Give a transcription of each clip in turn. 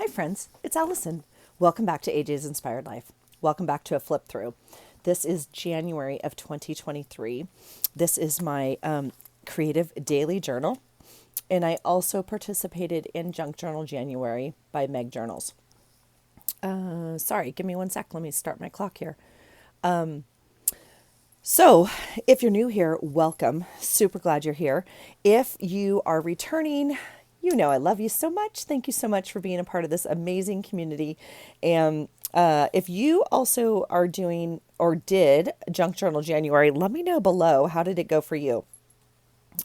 Hi friends, it's Allison. Welcome back to AJ's Inspired Life. Welcome back to a flip through. This is January of 2023. This is my creative daily journal. And I also participated in Junk Journal January by Meg Journals. Sorry, give me one sec. Let me start my clock here. So, if you're new here, welcome. Super glad you're here. If you are returning, you know I love you so much. Thank you so much for being a part of this amazing community. And if you also are doing or did Junk Journal January, let me know below. How did it go for you?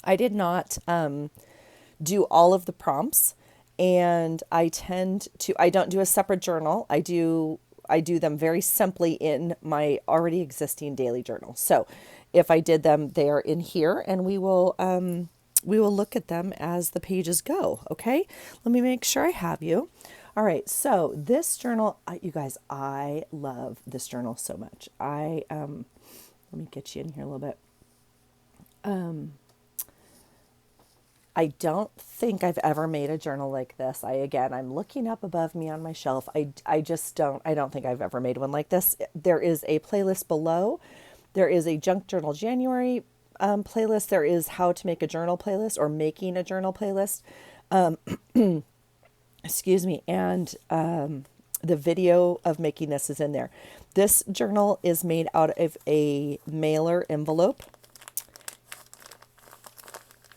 I did not do all of the prompts, and I don't do a separate journal. I do them very simply in my already existing daily journal. So if I did them, they are in here, and we will look at them as the pages go. Okay. Let me make sure I have you. All right. So this journal, you guys, I love this journal so much. Let me get you in here a little bit. I don't think I've ever made a journal like this. I'm looking up above me on my shelf. I don't think I've ever made one like this. There is a playlist below. There is a Junk Journal January playlist. There is how to make a journal playlist or making a journal playlist. Excuse me. And the video of making this is in there. This journal is made out of a mailer envelope.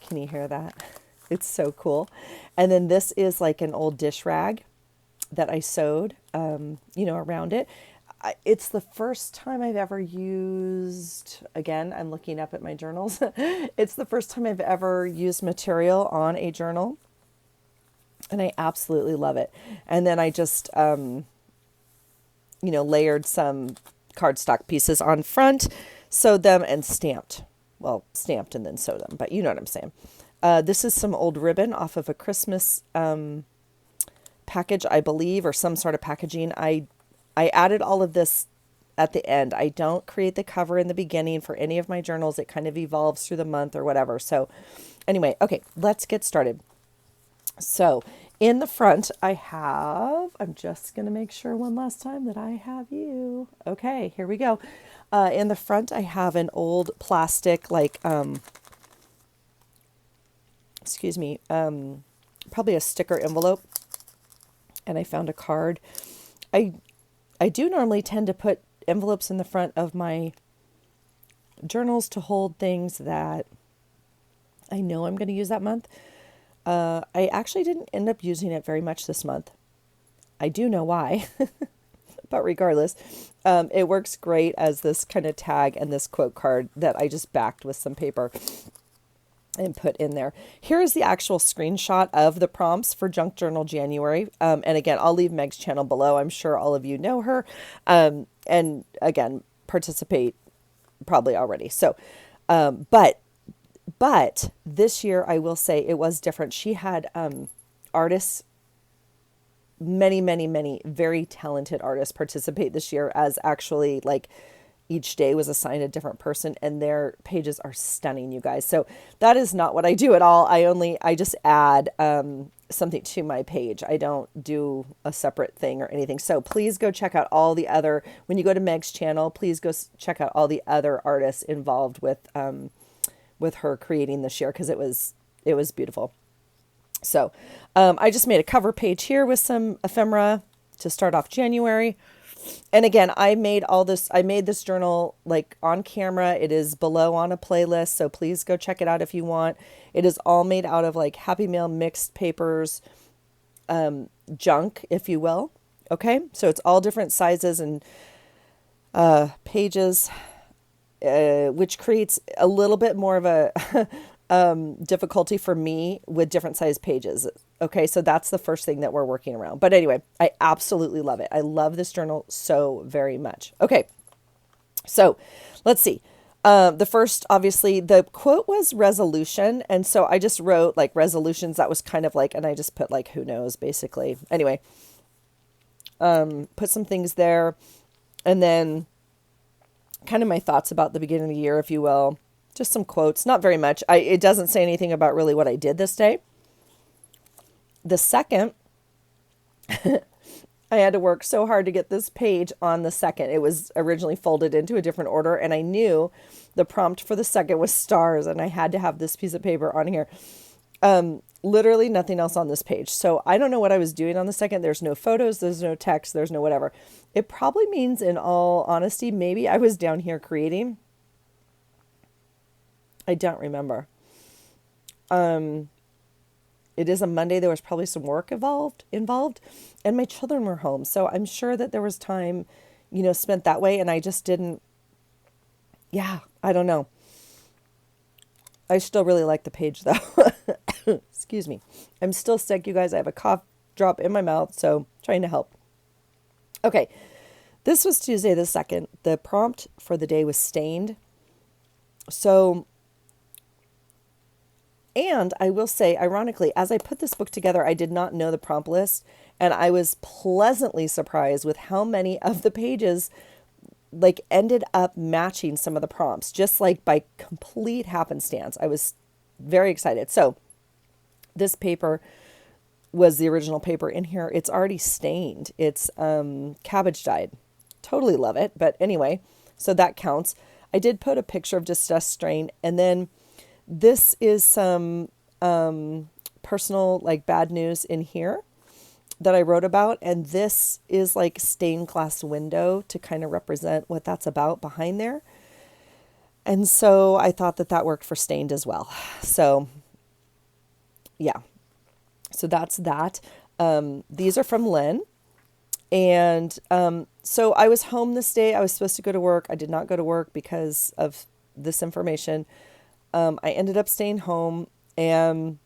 Can you hear that? It's so cool. And then this is like an old dish rag that I sewed, around it. It's the first time I've ever used, again, I'm looking up at my journals. It's the first time I've ever used material on a journal. And I absolutely love it. And then I just, layered some cardstock pieces on front, sewed them and stamped. Well, stamped and then sewed them, but you know what I'm saying. This is some old ribbon off of a Christmas package, I believe, or some sort of packaging. I added all of this at the end. I don't create the cover in the beginning for any of my journals. It kind of evolves through the month or whatever. So anyway, okay, let's get started. So in the front, I'm just going to make sure one last time that I have you. Okay, here we go. In the front, I have an old plastic, probably a sticker envelope. And I found a card. I do normally tend to put envelopes in the front of my journals to hold things that I know I'm going to use that month. I actually didn't end up using it very much this month. I do know why. But regardless, it works great as this kind of tag and this quote card that I just backed with some paper and put in there. Here is the actual screenshot of the prompts for Junk Journal January. And again, I'll leave Meg's channel below. I'm sure all of you know her. And again, participate probably already. So, but this year I will say it was different. She had artists, many very talented artists participate this year, as actually each day was assigned a different person, and their pages are stunning, you guys. So that is not what I do at all. I just add something to my page. I don't do a separate thing or anything. So please go check out when you go to Meg's channel, please go check out all the other artists involved with her creating this year, because it was beautiful. So I just made a cover page here with some ephemera to start off January. And again, I made this journal on camera. It is below on a playlist, so please go check it out if you want. It is all made out of Happy Mail mixed papers, junk, if you will. Okay, so it's all different sizes and pages, which creates a little bit more of a difficulty for me with different size pages. Okay, so that's the first thing that we're working around. But anyway, I absolutely love it. I love this journal so very much. Okay, so let's see. The first, obviously, the quote was resolution. And so I just wrote resolutions. That was kind of and I just put who knows, basically. Anyway, put some things there. And then kind of my thoughts about the beginning of the year, if you will. Just some quotes, not very much. It doesn't say anything about really what I did this day. The second I had to work so hard to get this page on the second. It was originally folded into a different order, and I knew the prompt for the second was stars, and I had to have this piece of paper on here. Literally nothing else on this page. So I don't know what I was doing on the second. There's no photos, there's no text, there's no whatever. It probably means, in all honesty, maybe I was down here creating. I don't remember. It is a Monday. There was probably some work involved, and my children were home. So I'm sure that there was time, spent that way. And I just didn't, yeah, I don't know. I still really like the page though. Excuse me. I'm still sick, you guys. I have a cough drop in my mouth, so trying to help. Okay. This was Tuesday the 2nd. The prompt for the day was stained. So, and I will say, ironically, as I put this book together, I did not know the prompt list, and I was pleasantly surprised with how many of the pages ended up matching some of the prompts, just by complete happenstance. I was very excited. So this paper was the original paper in here. It's already stained. It's cabbage dyed. Totally love it. But anyway, so that counts. I did put a picture of distress strain, and then this is some personal bad news in here that I wrote about, and this is stained glass window to kind of represent what that's about behind there. And so I thought that worked for stained as well. So yeah, so that's that. These are from Lynn. And so I was home this day. I was supposed to go to work. I did not go to work because of this information. I ended up staying home, and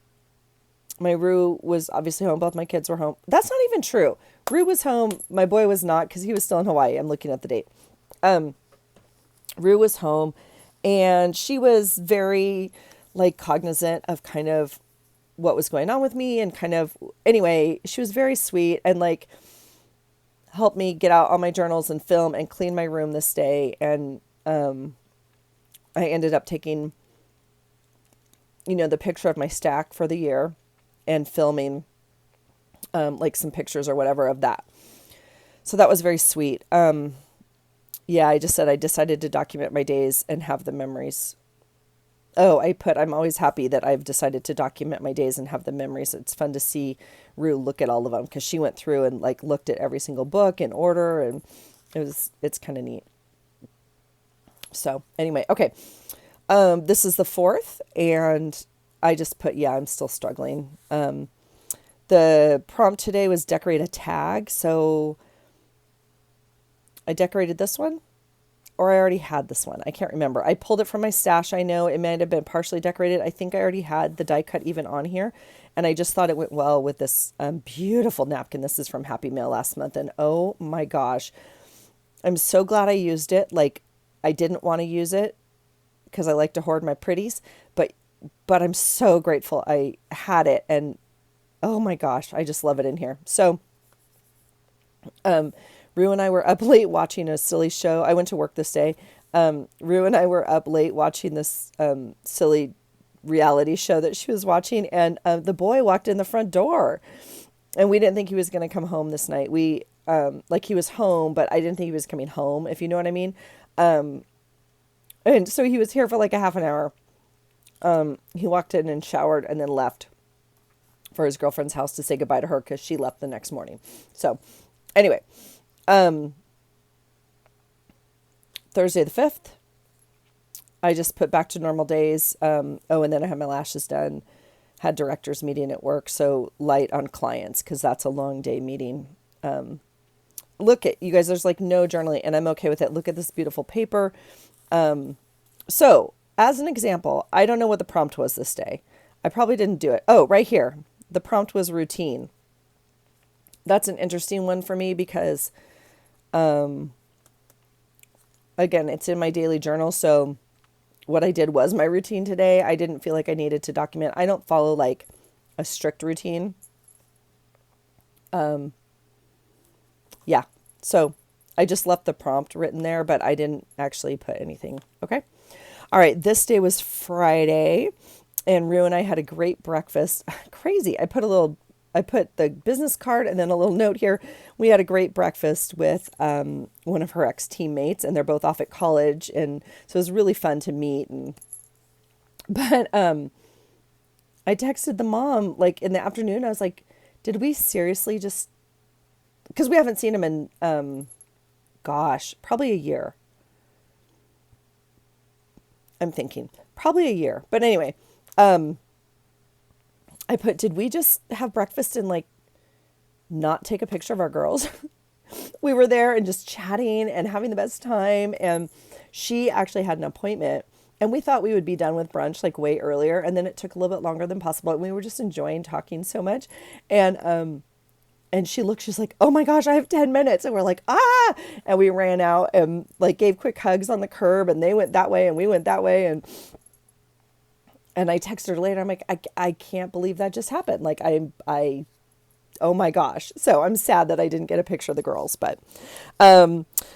my Rue was obviously home. Both my kids were home. That's not even true. Rue was home. My boy was not, because he was still in Hawaii. I'm looking at the date. Rue was home, and she was very cognizant of kind of what was going on with me, and anyway, she was very sweet and helped me get out all my journals and film and clean my room this day. And I ended up taking, the picture of my stack for the year and filming some pictures or whatever of that. So that was very sweet. Yeah, I just said I decided to document my days and have the memories. Oh, I'm always happy that I've decided to document my days and have the memories. It's fun to see Rue look at all of them, because she went through and looked at every single book in order, and it's kind of neat. So anyway, okay. This is the 4th, and I just put, I'm still struggling. The prompt today was decorate a tag. So I decorated this one, or I already had this one. I can't remember. I pulled it from my stash. I know it might have been partially decorated. I think I already had the die cut even on here, and I just thought it went well with this beautiful napkin. This is from Happy Mail last month, and oh my gosh, I'm so glad I used it. I didn't want to use it because I like to hoard my pretties, but I'm so grateful I had it, and oh my gosh, I just love it in here. So, Rue and I were up late watching a silly show. I went to work this day. Rue and I were up late watching this silly reality show that she was watching, and the boy walked in the front door, and we didn't think he was going to come home this night. We he was home, but I didn't think he was coming home, if you know what I mean. And so he was here for a half an hour. He walked in and showered and then left for his girlfriend's house to say goodbye to her, because she left the next morning. So anyway, Thursday the 5th, I just put back to normal days. And then I had my lashes done, had director's meeting at work. So light on clients, because that's a long day meeting. Look at you guys, there's no journaling, and I'm okay with it. Look at this beautiful paper. So as an example, I don't know what the prompt was this day. I probably didn't do it. Oh, right here. The prompt was routine. That's an interesting one for me because, again, it's in my daily journal. So what I did was my routine today. I didn't feel like I needed to document. I don't follow a strict routine. Yeah. So I just left the prompt written there, but I didn't actually put anything. Okay. All right. This day was Friday, and Rue and I had a great breakfast. Crazy. I put a little I put the business card and then a little note here. We had a great breakfast with one of her ex-teammates, and they're both off at college, and so it was really fun to meet. But I texted the mom like in the afternoon. I was like, "Did we seriously just?" Because we haven't seen him in gosh, probably a year. I'm thinking probably a year. But anyway, I put, did we just have breakfast and like not take a picture of our girls? We were there and just chatting and having the best time. And she actually had an appointment, and we thought we would be done with brunch like way earlier. And then it took a little bit longer than possible. And we were just enjoying talking so much. And she looked, she's like, oh my gosh, I have 10 minutes. And we're like, ah, and we ran out and like gave quick hugs on the curb, and they went that way and we went that way. And I texted her later. I'm like, I can't believe that just happened. Like oh my gosh. So I'm sad that I didn't get a picture of the girls, but,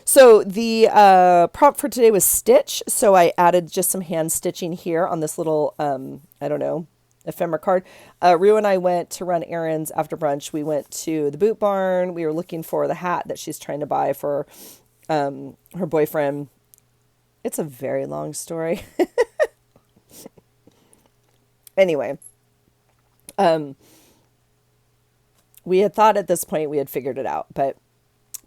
so the, prompt for today was stitch. So I added just some hand stitching here on this little, I don't know, ephemera card. Rue and I went to run errands after brunch. We went to the Boot Barn. We were looking for the hat that she's trying to buy for, her boyfriend. It's a very long story. Anyway, we had thought at this point we had figured it out, but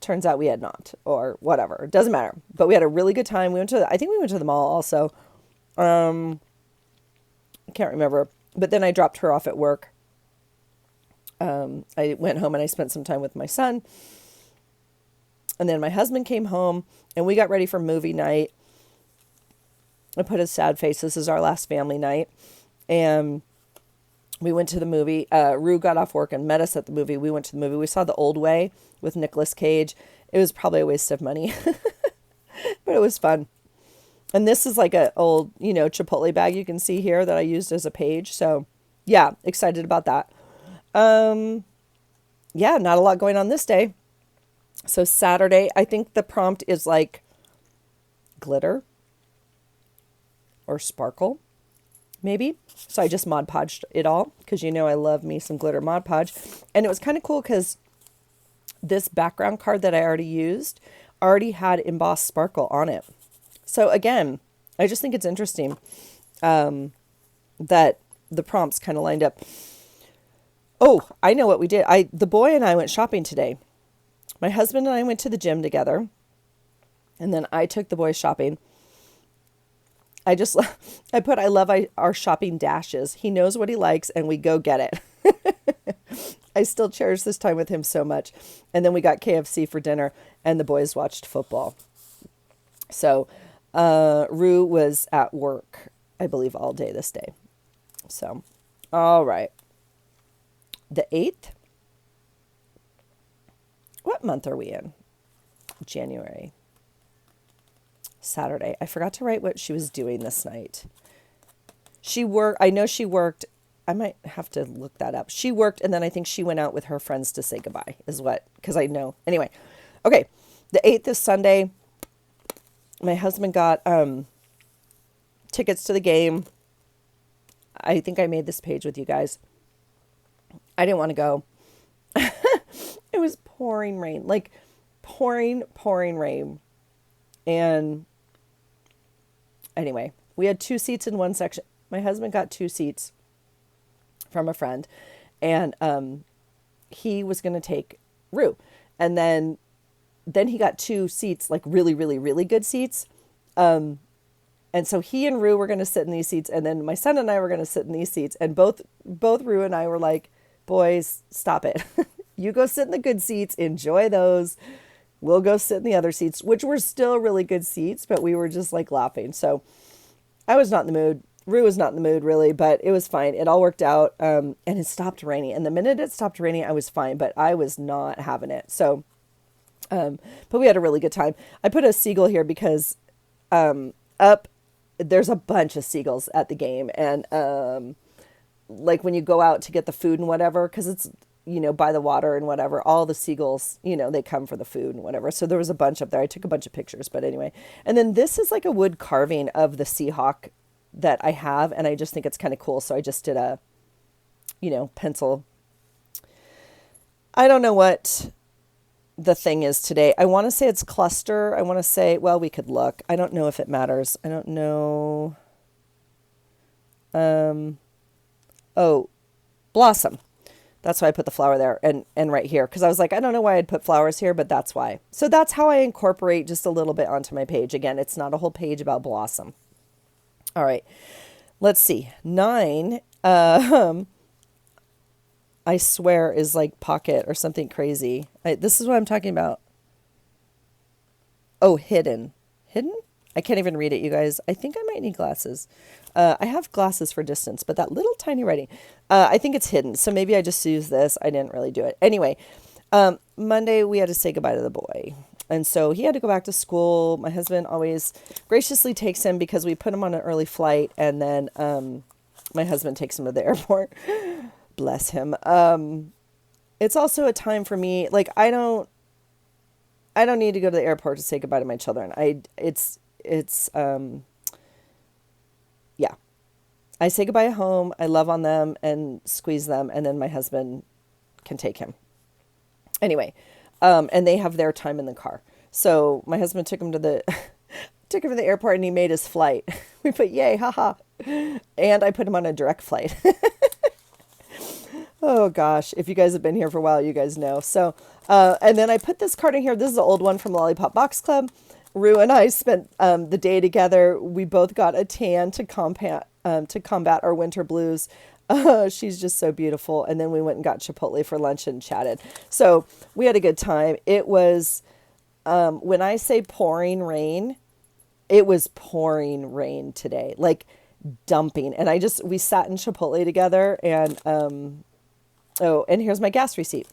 turns out we had not, or whatever. It doesn't matter. But we had a really good time. I think we went to the mall also. I can't remember. But then I dropped her off at work. I went home and I spent some time with my son. And then my husband came home and we got ready for movie night. I put a sad face. This is our last family night. And we went to the movie. Rue got off work and met us at the movie. We went to the movie. We saw The Old Way with Nicolas Cage. It was probably a waste of money, but it was fun. And this is like a old, Chipotle bag you can see here that I used as a page. So yeah, excited about that. Yeah, not a lot going on this day. So Saturday, I think the prompt is like glitter or sparkle, maybe. So I just Mod Podged it all because I love me some glitter Mod Podge. And it was kind of cool because this background card that I already used already had embossed sparkle on it. So again, I just think it's interesting that the prompts kind of lined up. Oh, I know what we did. The boy and I went shopping today. My husband and I went to the gym together, and then I took the boy shopping. I love our shopping dashes. He knows what he likes, and we go get it. I still cherish this time with him so much. And then we got KFC for dinner, and the boys watched football. So Rue was at work, I believe, all day this day. So, all right. The 8th. What month are we in? January. Saturday. I forgot to write what she was doing this night. I know she worked. I might have to look that up. She worked, and then I think she went out with her friends to say goodbye, because I know. Anyway, okay. The 8th is Sunday. My husband got tickets to the game. I think I made this page with you guys. I didn't want to go. It was pouring rain, like pouring rain. And anyway, we had 2 seats in one section. My husband got 2 seats from a friend, and he was going to take Rue. And then he got 2 seats, like really, really, really good seats. And so he and Rue were going to sit in these seats, and then my son and I were going to sit in these seats. And both Rue and I were like, boys, stop it. You go sit in the good seats, enjoy those. We'll go sit in the other seats, which were still really good seats, but we were just like laughing. So I was not in the mood. Rue was not in the mood really, but it was fine. It all worked out. And it stopped raining. And the minute it stopped raining, I was fine, but I was not having it. So, but we had a really good time. I put a seagull here because, there's a bunch of seagulls at the game. And, like when you go out to get the food and whatever, cause it's, by the water and whatever, all the seagulls, they come for the food and whatever. So there was a bunch up there. I took a bunch of pictures, but anyway. And then this is like a wood carving of the Seahawk that I have. And I just think it's kind of cool. So I just did a, pencil I don't know what the thing is today. I want to say it's cluster. I want to say, well, we could look. I don't know if it matters. I don't know. Um, oh, blossom. That's why I put the flower there and right here. Because I was like, I don't know why I'd put flowers here, but that's why. So that's how I incorporate just a little bit onto my page. Again, it's not a whole page about blossom. All right. Let's see. 9, I swear is like pocket or something crazy. This is what I'm talking about. Oh, hidden. Hidden? I can't even read it, you guys. I think I might need glasses. I have glasses for distance, but that little tiny writing, I think it's hidden. So maybe I just use this. I didn't really do it. Anyway, Monday we had to say goodbye to the boy. And so he had to go back to school. My husband always graciously takes him because we put him on an early flight. And then my husband takes him to the airport. Bless him. It's also a time for me. Like, I don't need to go to the airport to say goodbye to my children. Yeah. I say goodbye at home. I love on them and squeeze them. And then my husband can take him. Anyway, and they have their time in the car. So my husband took him to the airport and he made his flight. We put, yay, haha. And I put him on a direct flight. Oh gosh, if you guys have been here for a while, you guys know. So, and then I put this card in here. This is an old one from Lollipop Box Club. Rue and I spent the day together. We both got a tan to combat our winter blues. She's just so beautiful. And then we went and got Chipotle for lunch and chatted. So we had a good time. It was, when I say pouring rain, it was pouring rain today, like dumping. And we sat in Chipotle together and, oh, and here's my gas receipt.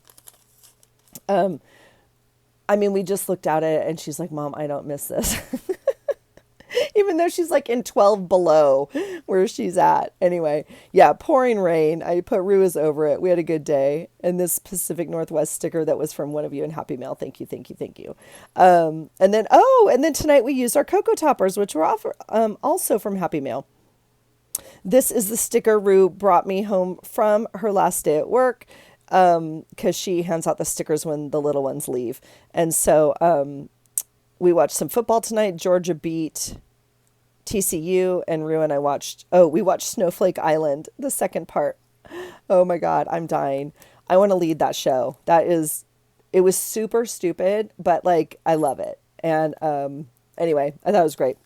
I mean, we just looked at it and she's like, Mom, I don't miss this. Even though she's like in 12 below where she's at. Anyway, yeah, pouring rain. I put Ruiz over it. We had a good day. And this Pacific Northwest sticker that was from one of you in Happy Mail. Thank you, thank you, thank you. And then tonight we used our Cocoa Toppers, which were also from Happy Mail. This is the sticker Rue brought me home from her last day at work, because she hands out the stickers when the little ones leave. And so we watched some football tonight. Georgia beat TCU, and Rue and I we watched Snowflake Island, the second part. Oh my God, I'm dying. I want to lead that show. It was super stupid, but like, I love it. And anyway, I thought it was great.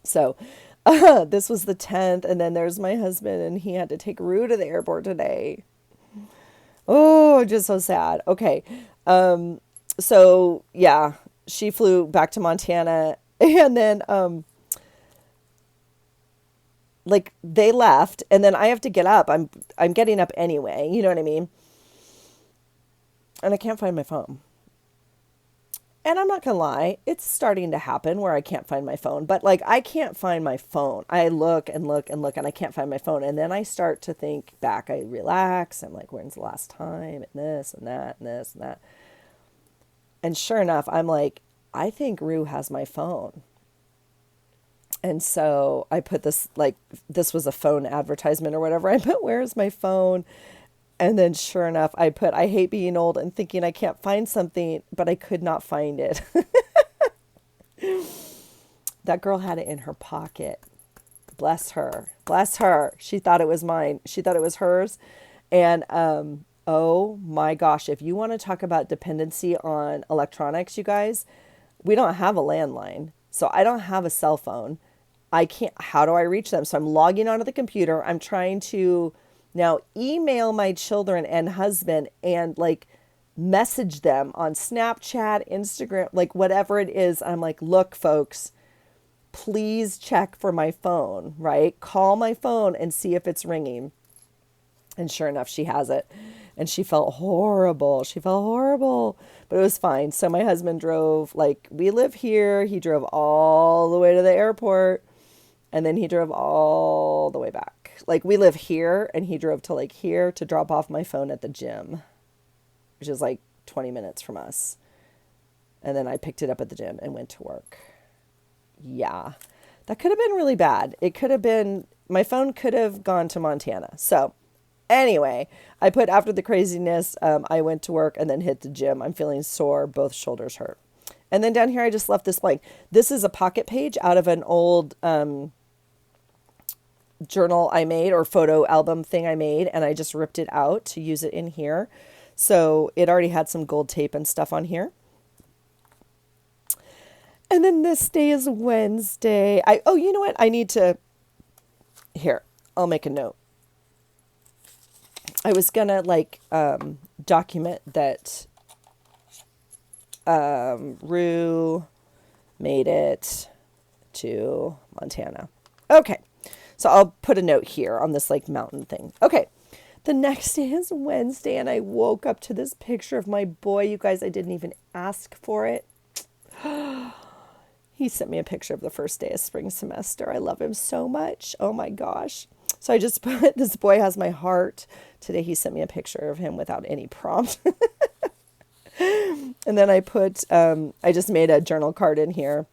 So this was the 10th, and then there's my husband, and he had to take Rue to the airport today. Oh, just so sad. Okay. So yeah, she flew back to Montana, and then like they left, and then I have to get up. I'm getting up anyway, you know what I mean? And I can't find my phone. And I'm not going to lie, it's starting to happen where I can't find my phone. But like, I can't find my phone. I look and look and look and I can't find my phone. And then I start to think back. I relax. I'm like, when's the last time? And this and that and this and that. And sure enough, I'm like, I think Rue has my phone. And so I put this was a phone advertisement or whatever. I put, where's my phone? And then sure enough, I put, I hate being old and thinking I can't find something, but I could not find it. That girl had it in her pocket. Bless her. Bless her. She thought it was mine. She thought it was hers. And oh my gosh, if you want to talk about dependency on electronics, you guys, we don't have a landline. So I don't have a cell phone. How do I reach them? So I'm logging onto the computer. I'm trying to now email my children and husband and like message them on Snapchat, Instagram, like whatever it is. I'm like, look, folks, please check for my phone, right? Call my phone and see if it's ringing. And sure enough, she has it. And she felt horrible. She felt horrible, but it was fine. So my husband drove, like, we live here. He drove all the way to the airport, and then he drove all the way back. Like, we live here, and he drove to like here to drop off my phone at the gym, which is like 20 minutes from us. And then I picked it up at the gym and went to work. Yeah, that could have been really bad. It could have been, my phone could have gone to Montana. So Anyway, I put after the craziness, I went to work and then hit the gym. I'm feeling sore, both shoulders hurt. And then down here, I just left this blank. This is a pocket page out of an old journal I made or photo album thing I made, and I just ripped it out to use it in here. So it already had some gold tape and stuff on here. And then this day is Wednesday. Oh, you know what? I need to, here, I'll make a note. I was gonna document that Rue made it to Montana. Okay. So I'll put a note here on this like mountain thing. Okay. The next day is Wednesday and I woke up to this picture of my boy. You guys, I didn't even ask for it. He sent me a picture of the first day of spring semester. I love him so much. Oh my gosh. So I just put, this boy has my heart. Today he sent me a picture of him without any prompt. And then I put, I just made a journal card in here.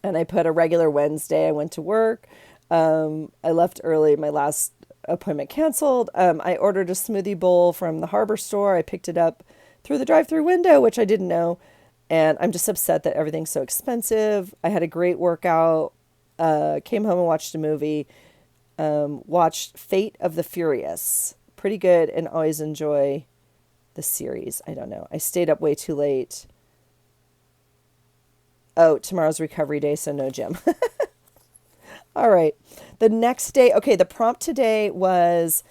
And I put a regular Wednesday. I went to work. I left early. My last appointment canceled. I ordered a smoothie bowl from the harbor store. I picked it up through the drive-through window, which I didn't know. And I'm just upset that everything's so expensive. I had a great workout. Came home and watched a movie. Watched Fate of the Furious. Pretty good, and always enjoy the series. I don't know. I stayed up way too late. Oh, tomorrow's recovery day, so no gym. All right. The next day, okay, the prompt today was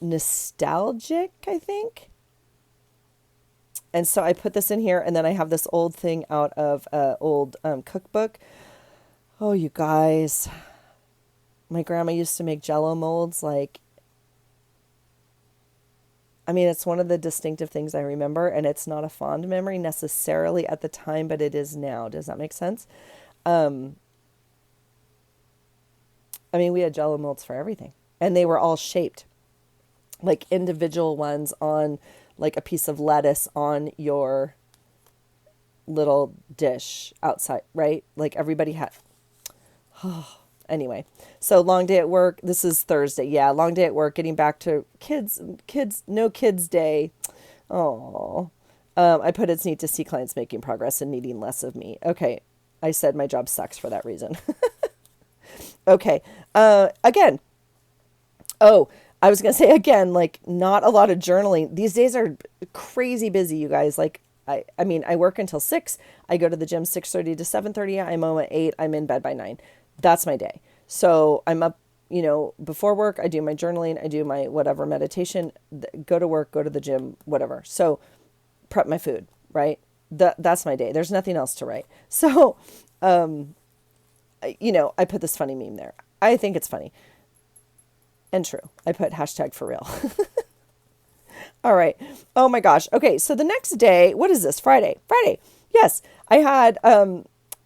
nostalgic, I think. And so I put this in here, and then I have this old thing out of an old cookbook. Oh, you guys. My grandma used to make Jell-O molds. It's one of the distinctive things I remember, and it's not a fond memory necessarily at the time, but it is now. Does that make sense? We had Jell-O molds for everything, and they were all shaped, like individual ones on like a piece of lettuce on your little dish outside, right? Like everybody had. Anyway, so long day at work. This is Thursday. Yeah, long day at work. Getting back to kids. No kids day. Oh, I put it's neat to see clients making progress and needing less of me. Okay, I said my job sucks for that reason. Okay, again. Oh, I was gonna say again, like not a lot of journaling. These days are crazy busy, you guys. Like I work until 6. I go to the gym 6:30 to 7:30. I'm home at 8. I'm in bed by 9. That's my day. So I'm up, before work, I do my journaling, I do my whatever meditation, go to work, go to the gym, whatever. So prep my food, right? That's my day. There's nothing else to write. So, I put this funny meme there. I think it's funny and true. I put hashtag for real. All right. Oh my gosh. Okay. So the next day, what is this? Friday. Yes. I had,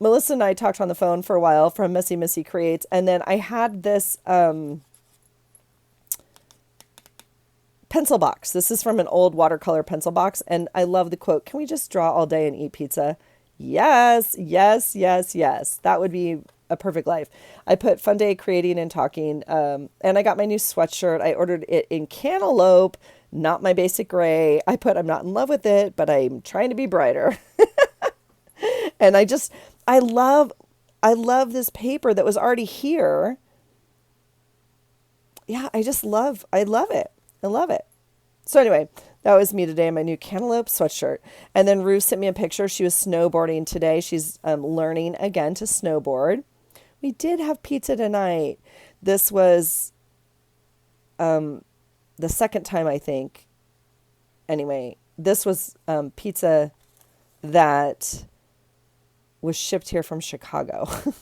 Melissa and I talked on the phone for a while from Messy Missy Creates. And then I had this pencil box. This is from an old watercolor pencil box. And I love the quote, "Can we just draw all day and eat pizza?" Yes, yes, yes, yes. That would be a perfect life. I put fun day creating and talking. And I got my new sweatshirt. I ordered it in cantaloupe, not my basic gray. I put, I'm not in love with it, but I'm trying to be brighter. And I love this paper that was already here. Yeah, I love it. I love it. So anyway, that was me today in my new cantaloupe sweatshirt. And then Ruth sent me a picture. She was snowboarding today. She's learning again to snowboard. We did have pizza tonight. This was the second time, I think. Anyway, this was pizza that was shipped here from Chicago. I don't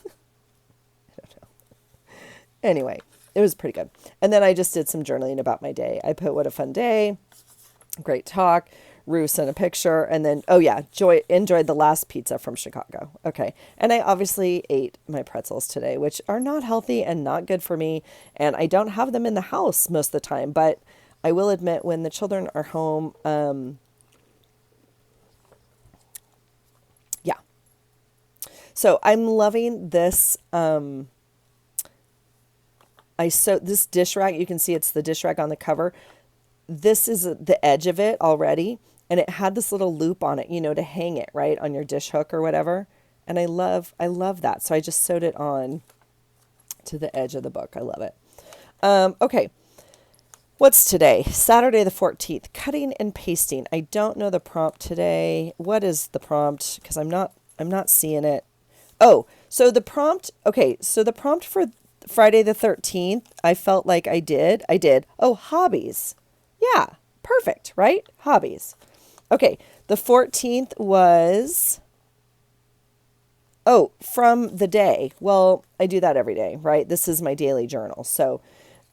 know. Anyway, it was pretty good. And then I just did some journaling about my day. I put what a fun day, great talk. Rue sent a picture, and then, oh yeah, enjoyed the last pizza from Chicago. Okay. And I obviously ate my pretzels today, which are not healthy and not good for me. And I don't have them in the house most of the time, but I will admit when the children are home, yeah. So I'm loving this, I sewed this dish rack. You can see it's the dish rack on the cover. This is the edge of it already. And it had this little loop on it, to hang it right on your dish hook or whatever. And I love that. So I just sewed it on to the edge of the book. I love it. Okay. What's today? Saturday the 14th. Cutting and pasting. I don't know the prompt today. What is the prompt? Because I'm not seeing it. Oh, so the prompt. Okay, so the prompt for Friday the 13th, I felt like I did. Oh, hobbies. Yeah, perfect, right? Hobbies. Okay, the 14th was, from the day. Well, I do that every day, right? This is my daily journal. So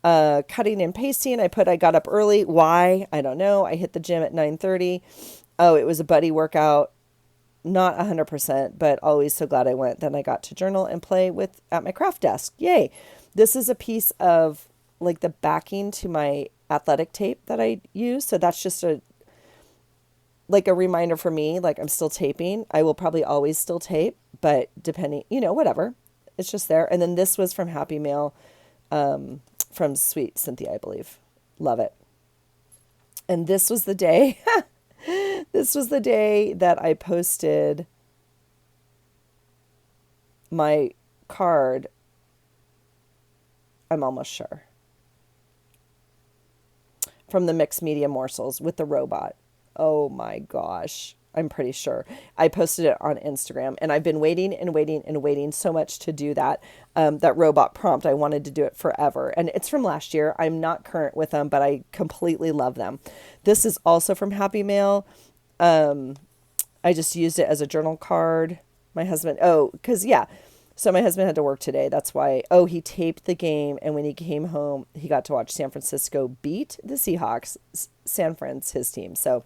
cutting and pasting, I got up early. Why? I don't know. I hit the gym at 9:30. Oh, it was a buddy workout. Not 100%, but always so glad I went. Then I got to journal and play at my craft desk. Yay. This is a piece of like the backing to my athletic tape that I use. So that's just a reminder for me, like I'm still taping. I will probably always still tape, but depending, whatever. It's just there. And then this was from Happy Mail, from Sweet Cynthia, I believe. Love it. And this was the day, that I posted my card. I'm almost sure. From the Mixed Media Morsels with the robot. Oh my gosh. I'm pretty sure. I posted it on Instagram, and I've been waiting so much to do that. That robot prompt. I wanted to do it forever. And it's from last year. I'm not current with them, but I completely love them. This is also from Happy Mail. I just used it as a journal card. My husband, so my husband had to work today. That's why, he taped the game. And when he came home, he got to watch San Francisco beat the Seahawks. San Fran's his team. So,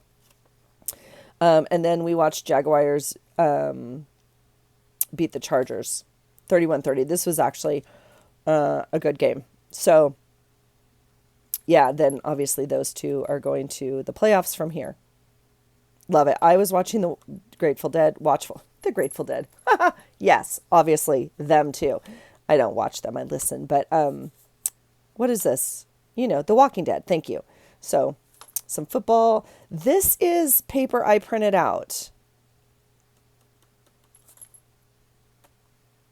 and then we watched Jaguars beat the Chargers 31-30. This was actually a good game. So, yeah, then obviously those two are going to the playoffs from here. Love it. I was watching the Grateful Dead. The Grateful Dead. Yes, obviously them too. I don't watch them. I listen. But what is this? The Walking Dead. Thank you. So some football. This is paper I printed out.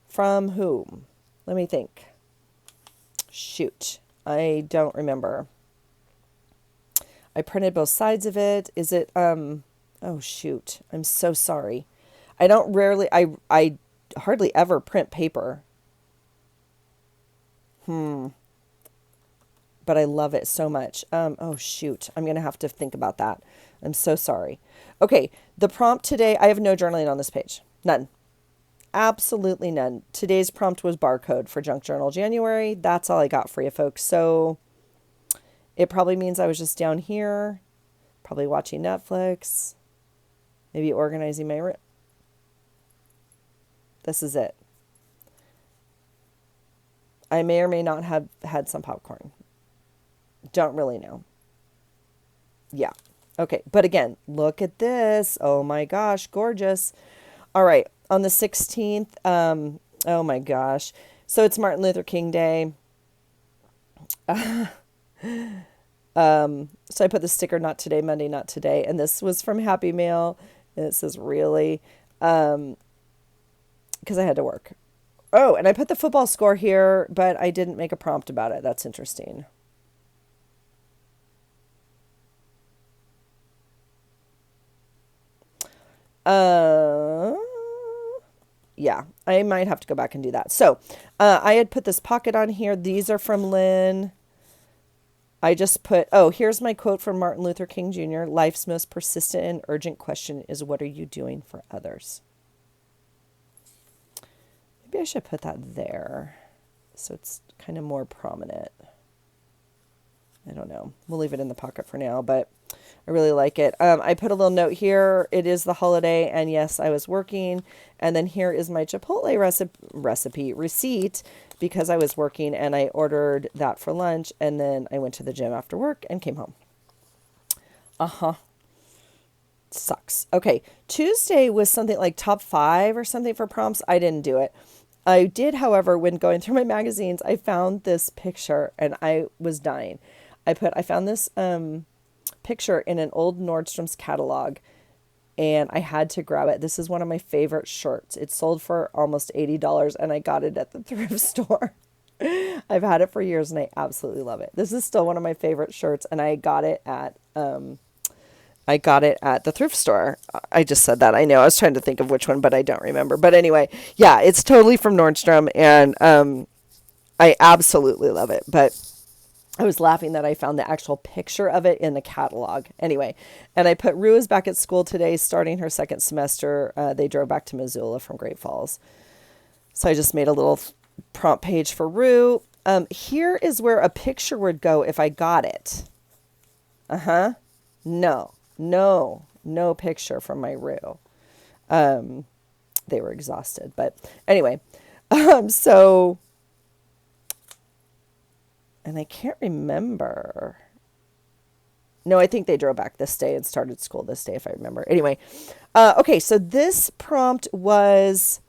From whom? Let me think. Shoot. I don't remember. I printed both sides of it. Is it, oh shoot. I'm so sorry. I hardly ever print paper. But I love it so much. Oh shoot. I'm going to have to think about that. I'm so sorry. Okay. The prompt today, I have no journaling on this page. None. Absolutely none. Today's prompt was barcode for Junk Journal January. That's all I got for you folks. So it probably means I was just down here, probably watching Netflix, maybe organizing my room. This is it. I may or may not have had some popcorn. Don't really know. Yeah. Okay. But again, look at this. Oh my gosh. Gorgeous. All right. On the 16th. Oh my gosh. So it's Martin Luther King Day. So I put the sticker, not today, Monday, not today. And this was from Happy Mail. And it says really, because I had to work. Oh, and I put the football score here, but I didn't make a prompt about it. That's interesting. Yeah, I might have to go back and do that. So, I had put this pocket on here. These are from Lynn. I just put, here's my quote from Martin Luther King Jr. Life's most persistent and urgent question is, what are you doing for others? Maybe I should put that there so it's kind of more prominent. I don't know. We'll leave it in the pocket for now, but I really like it. I put a little note here. It is the holiday, and yes, I was working. And then here is my Chipotle receipt, because I was working and I ordered that for lunch, and then I went to the gym after work and came home. Sucks. Okay. Tuesday was something like top 5 or something for prompts. I didn't do it. I did, however, when going through my magazines, I found this picture and I was dying. I found this picture in an old Nordstrom's catalog and I had to grab it. This is one of my favorite shirts. It sold for almost $80 and I got it at the thrift store. I've had it for years and I absolutely love it. This is still one of my favorite shirts and I got it at the thrift store. I just said that. I know. I was trying to think of which one, but I don't remember. But anyway, yeah, it's totally from Nordstrom and I absolutely love it. But I was laughing that I found the actual picture of it in the catalog. Anyway, and I put Rue is back at school today, starting her second semester. They drove back to Missoula from Great Falls. So I just made a little prompt page for Rue. Here is where a picture would go if I got it. No picture from my Rue. They were exhausted. But anyway, so... And I can't remember. No, I think they drove back this day and started school this day, if I remember. Anyway, okay, so this prompt was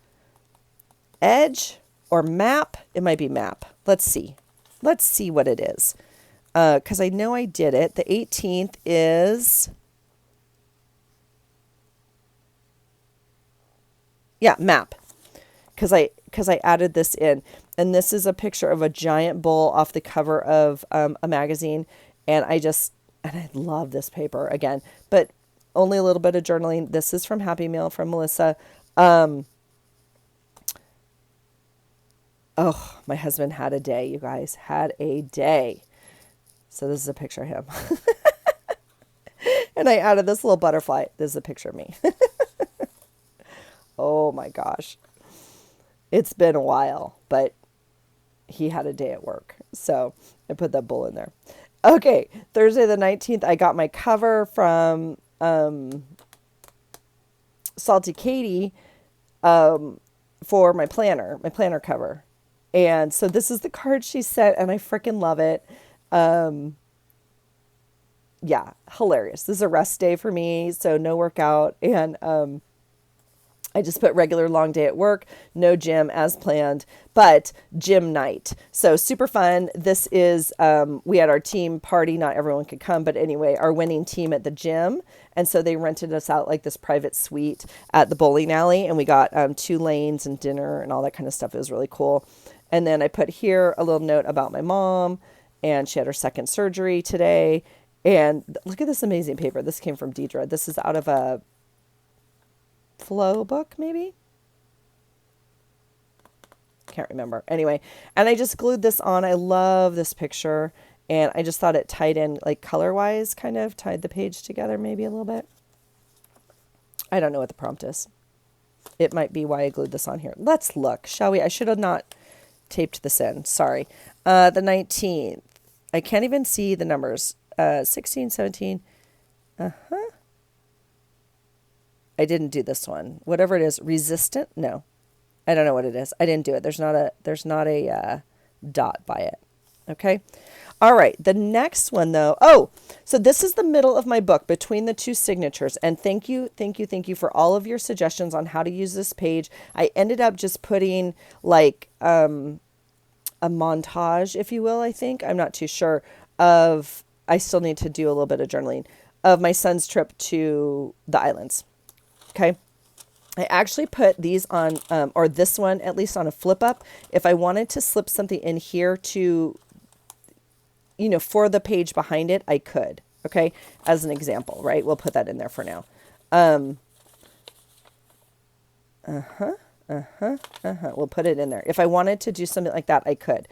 edge or map. It might be map. Let's see. Let's see what it is. Because I know I did it. The 18th is... Yeah, map. Because I added this in. And this is a picture of a giant bull off the cover of a magazine. And I love this paper again, but only a little bit of journaling. This is from Happy Meal from Melissa. Oh, my husband had a day, you guys. Had a day. So this is a picture of him. And I added this little butterfly. This is a picture of me. Oh my gosh. It's been a while, but he had a day at work. So I put that bull in there. Okay, Thursday the 19th, I got my cover from Salty Katie for my planner cover. And so this is the card she sent, and I freaking love it. Yeah, hilarious. This is a rest day for me, so no workout. And I just put regular long day at work, no gym as planned, but gym night. So super fun. This is, we had our team party. Not everyone could come, but anyway, our winning team at the gym. And so they rented us out like this private suite at the bowling alley. And we got 2 lanes and dinner and all that kind of stuff. It was really cool. And then I put here a little note about my mom, and she had her second surgery today. And look at this amazing paper. This came from Deidre. This is out of a Flow book, maybe? Can't remember. Anyway, and I just glued this on. I love this picture, and I just thought it tied in, like color-wise, kind of tied the page together maybe a little bit. I don't know what the prompt is. It might be why I glued this on here. Let's look, shall we? I should have not taped this in. Sorry. The 19th. I can't even see the numbers. 16, 17. I didn't do this one. Whatever it is, resistant? No, I don't know what it is. I didn't do it. There's not a dot by it. Okay. All right. The next one though. Oh, so this is the middle of my book between the 2 signatures. And thank you for all of your suggestions on how to use this page. I ended up just putting like a montage, if you will, I think. I'm not too sure of, I still need to do a little bit of journaling of my son's trip to the islands. Okay. I actually put these on, or this one, at least on a flip up. If I wanted to slip something in here to, for the page behind it, I could. Okay. As an example, right? We'll put that in there for now. We'll put it in there. If I wanted to do something like that, I could.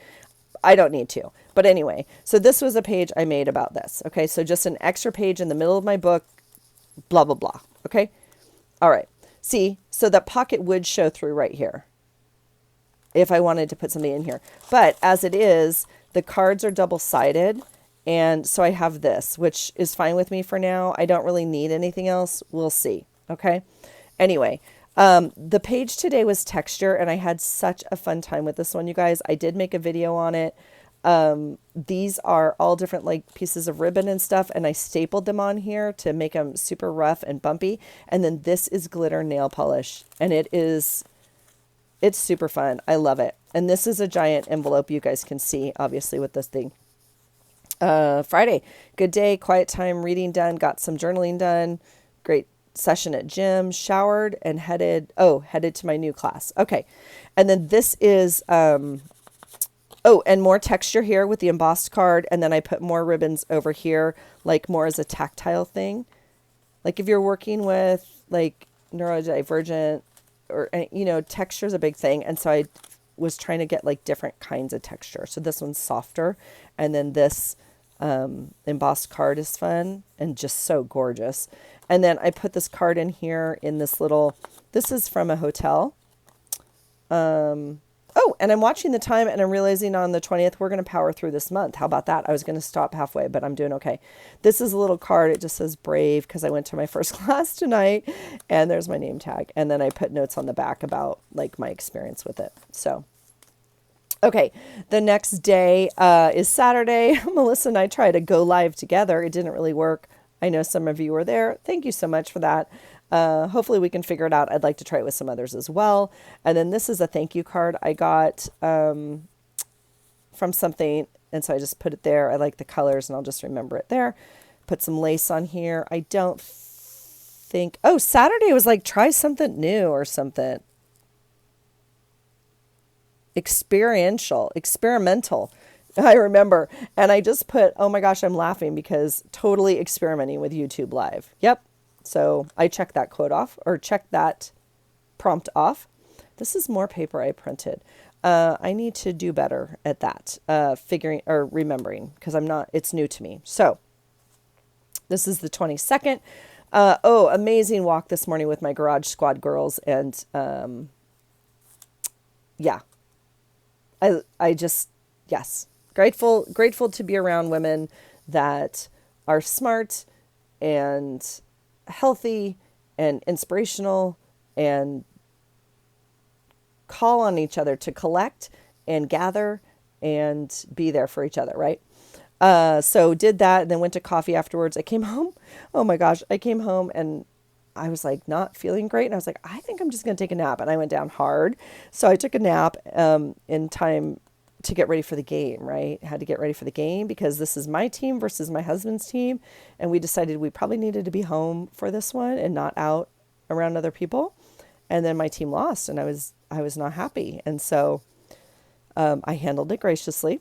I don't need to. But anyway, so this was a page I made about this. Okay. So just an extra page in the middle of my book, blah, blah, blah. Okay. All right. See, so the pocket would show through right here if I wanted to put something in here. But as it is, the cards are double-sided. And so I have this, which is fine with me for now. I don't really need anything else. We'll see. Okay. Anyway, the page today was texture, and I had such a fun time with this one, you guys. I did make a video on it. These are all different like pieces of ribbon and stuff, and I stapled them on here to make them super rough and bumpy. And then this is glitter nail polish, and it is It's super fun. I love it. And this is a giant envelope you guys can see, obviously, with this thing. Friday, good day, quiet time, reading done, got some journaling done, great session at gym, showered and headed to my new class. Okay. And then this is, and more texture here with the embossed card. And then I put more ribbons over here, like more as a tactile thing. Like if you're working with like neurodivergent or, texture is a big thing. And so I was trying to get like different kinds of texture. So this one's softer. And then this embossed card is fun and just so gorgeous. And then I put this card in here in this this is from a hotel. And I'm watching the time and I'm realizing on the 20th, we're going to power through this month. How about that? I was going to stop halfway, but I'm doing okay. This is a little card. It just says brave because I went to my first class tonight and there's my name tag. And then I put notes on the back about like my experience with it. So, okay. The next day is Saturday. Melissa and I tried to go live together. It didn't really work. I know some of you were there. Thank you so much for that. Hopefully we can figure it out. I'd like to try it with some others as well. And then this is a thank you card I got from something. And so I just put it there. I like the colors and I'll just remember it there. Put some lace on here. I don't think, Saturday was like, try something new or something. Experimental. I remember. And I just put, oh my gosh, I'm laughing because totally experimenting with YouTube Live. Yep. So I checked that quote off or checked that prompt off. This is more paper I printed. I need to do better at that, figuring or remembering because it's new to me. So this is the 22nd. Amazing walk this morning with my Garage Squad girls. And I just, yes, grateful to be around women that are smart and healthy and inspirational and call on each other to collect and gather and be there for each other, right? So did that and then went to coffee afterwards. I came home. Oh my gosh. I came home and I was like not feeling great. And I was like, I think I'm just going to take a nap. And I went down hard. So I took a nap in time to get ready for the game, right? Had to get ready for the game because this is my team versus my husband's team. And we decided we probably needed to be home for this one and not out around other people. And then my team lost and I was not happy. And so I handled it graciously.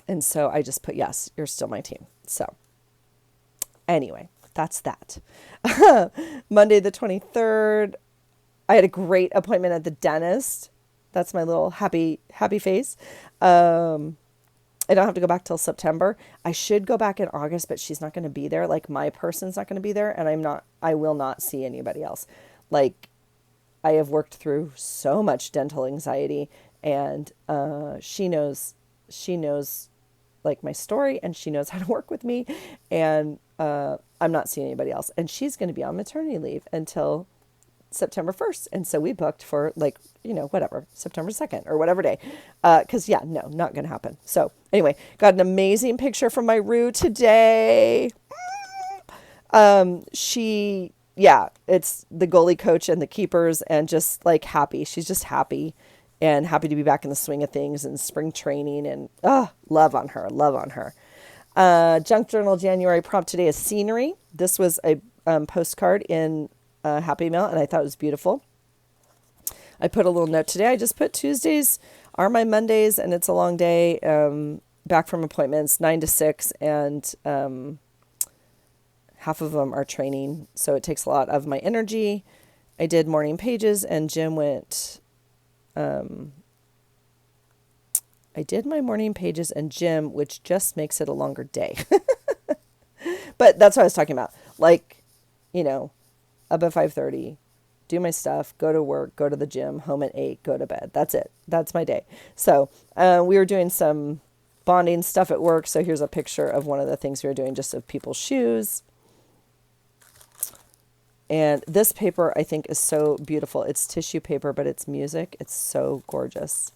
And so I just put, yes, you're still my team. So anyway, that's that. Monday, the 23rd, I had a great appointment at the dentist. That's my little happy face. I don't have to go back till September. I should go back in August, but she's not going to be there. Like my person's not going to be there and I will not see anybody else. Like I have worked through so much dental anxiety and she knows like my story and she knows how to work with me and I'm not seeing anybody else. And she's going to be on maternity leave until September 1st. And so we booked for like, whatever, September 2nd or whatever day. Cause no, not going to happen. So anyway, got an amazing picture from my Rue today. It's the goalie coach and the keepers and just like happy. She's just happy and happy to be back in the swing of things and spring training and love on her. Junk journal January prompt today is scenery. This was a postcard in Happy Mail, and I thought it was beautiful. I put a little note today. I just put Tuesdays are my Mondays, and it's a long day. Back from appointments, 9 to 6, and half of them are training, so it takes a lot of my energy. I did morning pages, and Jim went. I did my morning pages and gym, which just makes it a longer day. But that's what I was talking about. Like, up at 5:30, do my stuff, go to work, go to the gym, home at 8, go to bed. That's it. That's my day. So we were doing some bonding stuff at work. So here's a picture of one of the things we were doing, just of people's shoes. And this paper, I think, is so beautiful. It's tissue paper, but it's music. It's so gorgeous.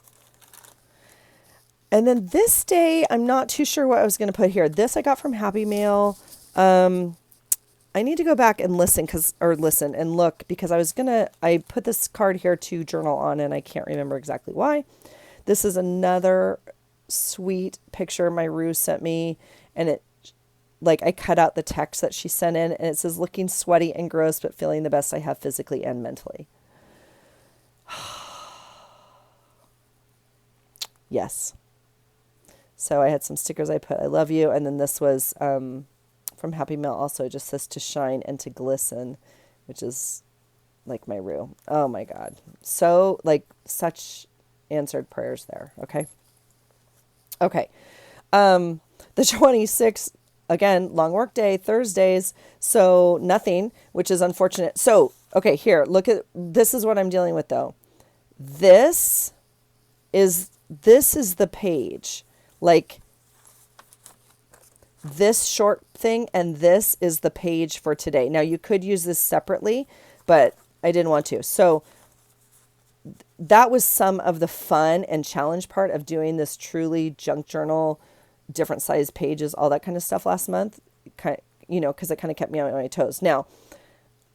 And then this day, I'm not too sure what I was going to put here. This I got from Happy Mail. I need to go back and listen and look, because I put this card here to journal on, and I can't remember exactly why. This is another sweet picture my Rue sent me, and I cut out the text that she sent in, and it says, looking sweaty and gross, but feeling the best I have physically and mentally. Yes. So I had some stickers I put, I love you. And then this was from Happy Mail also, just says to shine and to glisten, which is like my Rue. Oh my God. So such answered prayers there. Okay. Okay. The 26th, again, long work day, Thursdays. So nothing, which is unfortunate. So, okay, here, this is what I'm dealing with though. This is the page, this short thing, and this is the page for today. Now you could use this separately, but I didn't want to. So that was some of the fun and challenge part of doing this truly junk journal, different size pages, all that kind of stuff last month, because it kind of kept me on my toes. Now,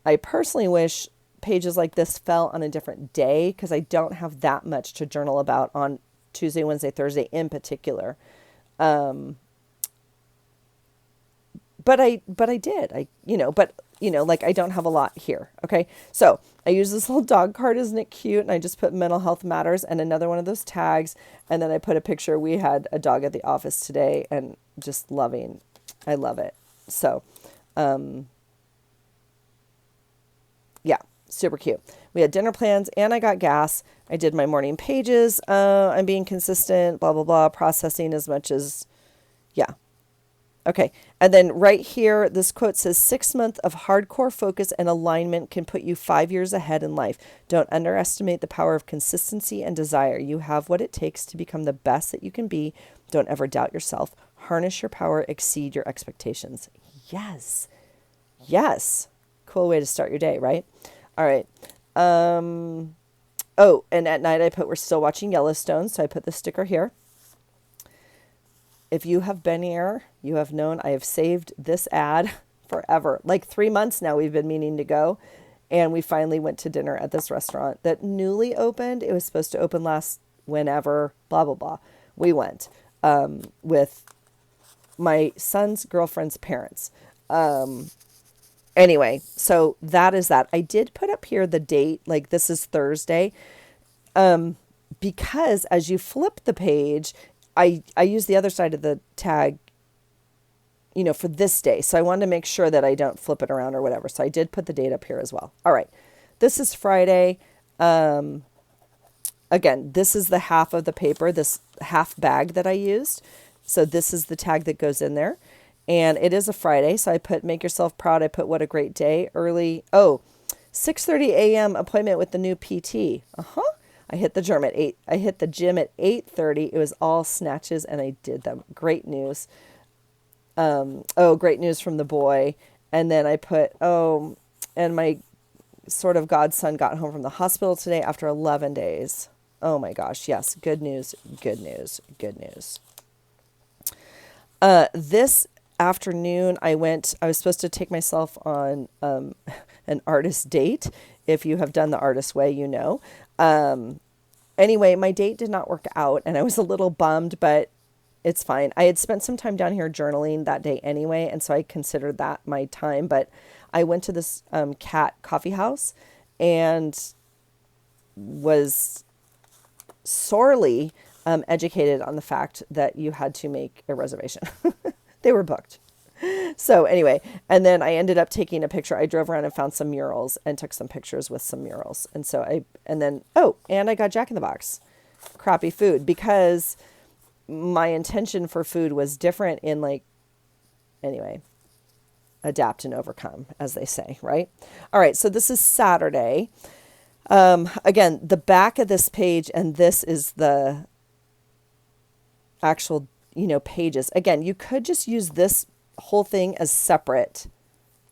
I personally wish pages like this fell on a different day, because I don't have that much to journal about on Tuesday, Wednesday, Thursday in particular. But I did, I don't have a lot here. Okay. So I use this little dog card. Isn't it cute? And I just put mental health matters and another one of those tags. And then I put a picture. We had a dog at the office today, and just loving, I love it. So, yeah, super cute. We had dinner plans, and I got gas. I did my morning pages. I'm being consistent, blah, blah, blah, processing as much as, yeah. Okay. And then right here, this quote says, 6 months of hardcore focus and alignment can put you 5 years ahead in life. Don't underestimate the power of consistency and desire. You have what it takes to become the best that you can be. Don't ever doubt yourself. Harness your power, exceed your expectations. Yes. Yes. Cool way to start your day, right? All right. Oh, and at night I put, we're still watching Yellowstone. So I put the sticker here. If you have been here, you have known I have saved this ad forever. 3 months now we've been meaning to go. And we finally went to dinner at this restaurant that newly opened. It was supposed to open whenever, blah, blah, blah. We went with my son's girlfriend's parents. Anyway, so that is that. I did put up here the date, this is Thursday, because as you flip the page, I use the other side of the tag, for this day. So I wanted to make sure that I don't flip it around or whatever. So I did put the date up here as well. All right. This is Friday. Again, this is the half of the paper, this half bag that I used. So this is the tag that goes in there. And it is a Friday. So I put, make yourself proud. I put, what a great day. Early. 6:30 a.m. appointment with the new PT. I hit the gym at 8. I hit the gym at 8:30. It was all snatches, and I did them. Great news. Great news from the boy. And then I put, and my sort of godson got home from the hospital today after 11 days. Oh my gosh. Yes. Good news. Good news. Good news. This afternoon I was supposed to take myself on, an artist date. If you have done the artist way, anyway, my date did not work out, and I was a little bummed, but it's fine. I had spent some time down here journaling that day anyway, and so I considered that my time, but I went to this cat coffee house and was sorely educated on the fact that you had to make a reservation. They were booked. So anyway, and then I ended up taking a picture. I drove around and found some murals and took some pictures with some murals. And so and I got Jack in the Box, crappy food, because my intention for food was different anyway, adapt and overcome, as they say, right? All right. So this is Saturday. Again, the back of this page, and this is the actual, pages. Again, you could just use this whole thing as separate,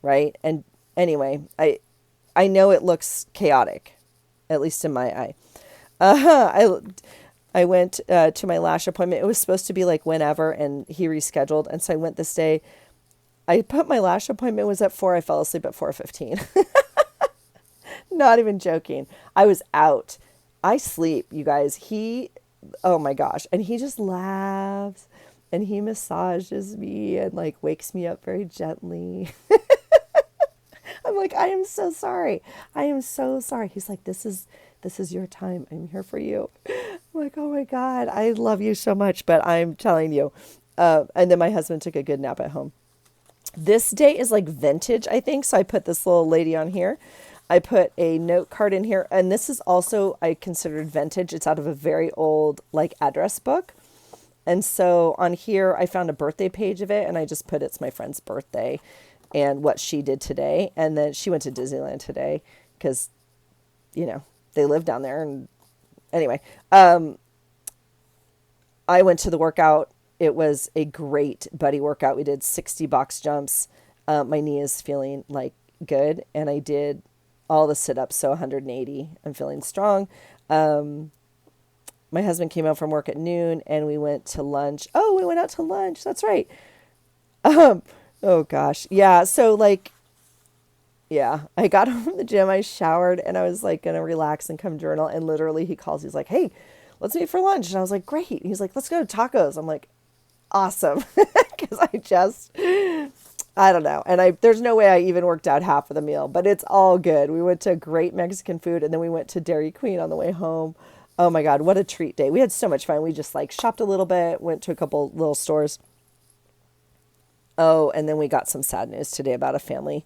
right? And anyway, I know it looks chaotic, at least in my eye. I went to my lash appointment. It was supposed to be whenever, and he rescheduled. And so I went this day. I put my lash appointment was at 4. I fell asleep at 4:15. Not even joking. I was out. I sleep, you guys. Oh my gosh. And he just laughs and he massages me and like wakes me up very gently. I'm like, I am so sorry. I am so sorry. He's like, this is your time. I'm here for you. I'm like, oh my God, I love you so much. But I'm telling you. And then my husband took a good nap at home. This day is like vintage, I think. So I put this little lady on here. I put a note card in here. And this is also, I considered vintage. It's out of a very old like address book. And so on here, I found a birthday page of it. And I just put it's my friend's birthday and what she did today. And then she went to Disneyland today because, they live down there. And anyway, I went to the workout. It was a great buddy workout. We did 60 box jumps. My knee is feeling like good. And I did all the sit-ups, so 180. I'm feeling strong. My husband came out from work at noon and we went to lunch. Oh, we went out to lunch. That's right. Oh gosh. Yeah. So like, yeah, I got home from the gym. I showered and I was like going to relax and come journal. And literally he calls, he's like, hey, let's meet for lunch. And I was like, great. He's like, let's go to tacos. I'm like, awesome. Cause I don't know. And there's no way I even worked out half of the meal, but it's all good. We went to great Mexican food and then we went to Dairy Queen on the way home. Oh my God, what a treat day. We had so much fun. We just like shopped a little bit, went to a couple little stores. Oh, and then we got some sad news today about a family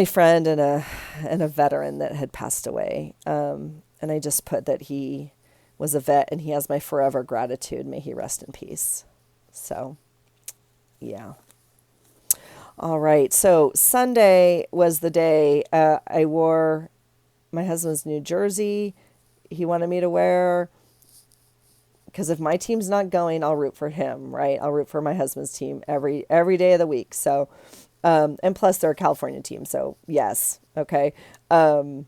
friend and a veteran that had passed away. And I just put that he was a vet and he has my forever gratitude. May he rest in peace. So, yeah. All right. So Sunday was the day I wore my husband's new jersey. He wanted me to wear, because if my team's not going, I'll root for him, right? I'll root for my husband's team every day of the week. So, and plus they're a California team. So yes. Okay. But